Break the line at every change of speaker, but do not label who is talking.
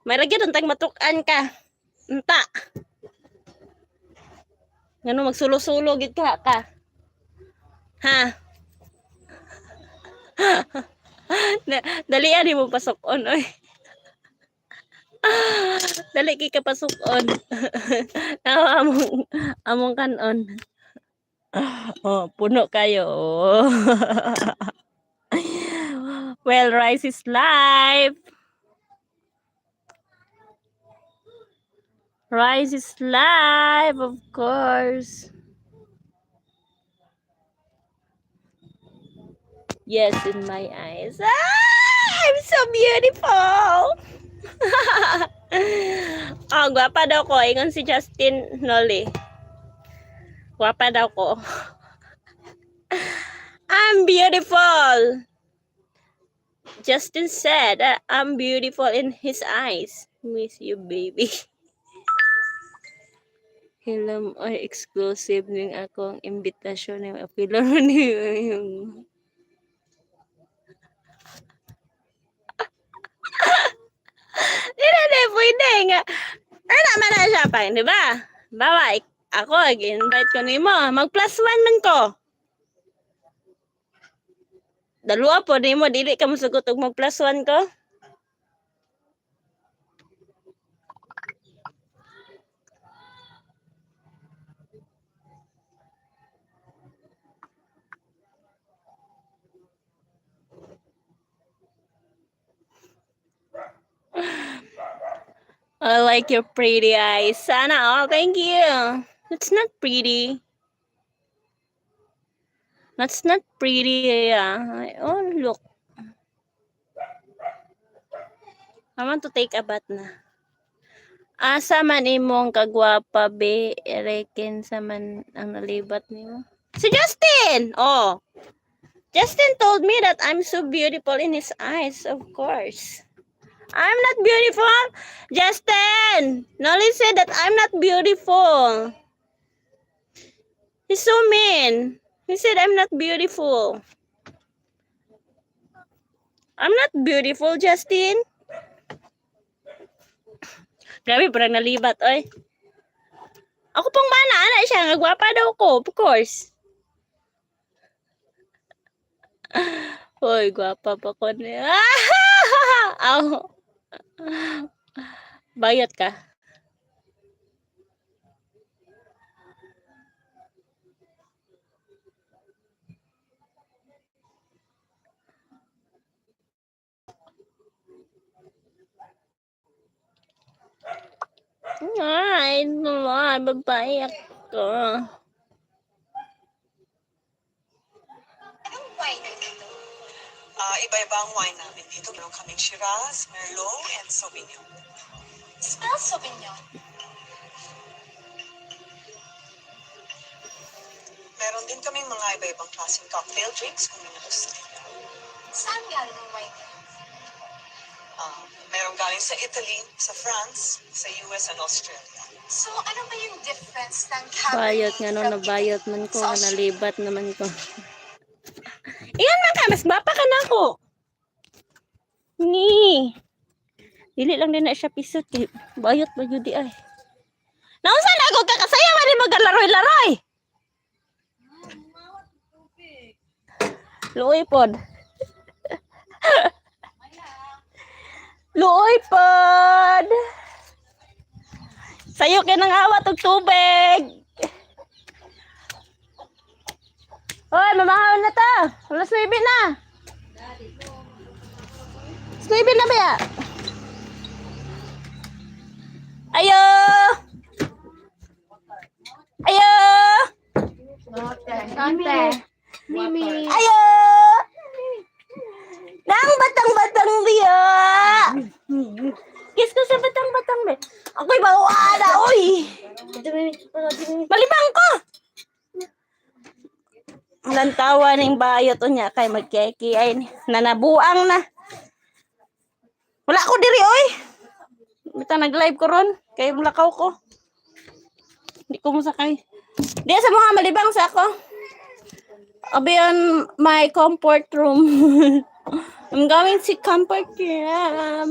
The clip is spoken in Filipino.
May ragyan untang matukan ka. Unta. Ngano magsulo-sulo gid ka. Ha? Dali ani mo pasok-on oy. Dali kay ka pasok-on. among kanon. Oh, puno kayo. Well, rice is life. Rice is life, of course. Yes, in my eyes. I'm so beautiful. Oh, gwapa daw ko. Ingon si Justin Nolly. Gwapa daw ko. I'm beautiful. Justin said I'm beautiful in his eyes. Miss you, baby. Hilam ay exclusive ning akong imbitasyon ng apilo ni yung Hindi pwede nga. Ano naman na siya pa, di ba? Bawa, ako, invite ko nimo. Mag +1 man ko. Dalawa po nimo, dili ka masugot og mag +1 ko. I like your pretty eyes. Sana all. Thank you. It's not pretty. That's not pretty. Yeah. Oh, look. I want to take a bath na. Asa man imong kagwapa be, reckon sa man ang nalibat nimo. Si Justin! Oh. Justin told me that I'm so beautiful in his eyes, of course. I'm not beautiful. Justin! Nolly said that I'm not beautiful. He's so mean. He said I'm not beautiful. I'm not beautiful, Justin. Grabe, parang nalibat, oy. Ako pang mana, anak siya. Nagwapa daw ko, of course. Hoy, gwapa pa ko niya. Bayot ka. Ay, naman, babae ako.
Anong wine na dito? Iba-iba ang wine namin dito. Meron kaming Shiraz, Merlot, and Sauvignon. Spell Sauvignon. Meron din kaming mga iba-ibang klaseng cocktail drinks kung may gusto niyo. Saan galing ang wine niyo? Meron galing sa Italy, sa France, sa US, and Australia. So, ano ba yung difference ng
Bayot nga no, nabayot man ko, nalibat naman ko. Iyan man ka, mas bapa ka na ako. Ni. Dili lang din na siya pisot. Bayot ba yun di ay. Nausan na ako kakasaya man din magalaroy-laroy. Luoy pod. Luoy pod. Sayo ka ng awat og tubig. Hoy, mamahal na ta. Alas 9 na. 9 na ba ya? Ayo. Ayo.
Mimi.
Ayo. Nang batang-batang biya. Kiss ko sa batang-batang be. Ako'y bawala, oy. Malibang ko. Lantawa ning bayot unya kay magkeki ay nanabuang na. Wala ko diri oy. Bita nag-live ko ron kay mulakaw ko. Hindi ko musakay. Di sa mga malibang sa ako. I'll be on my comfort room. I'm going to comfort room.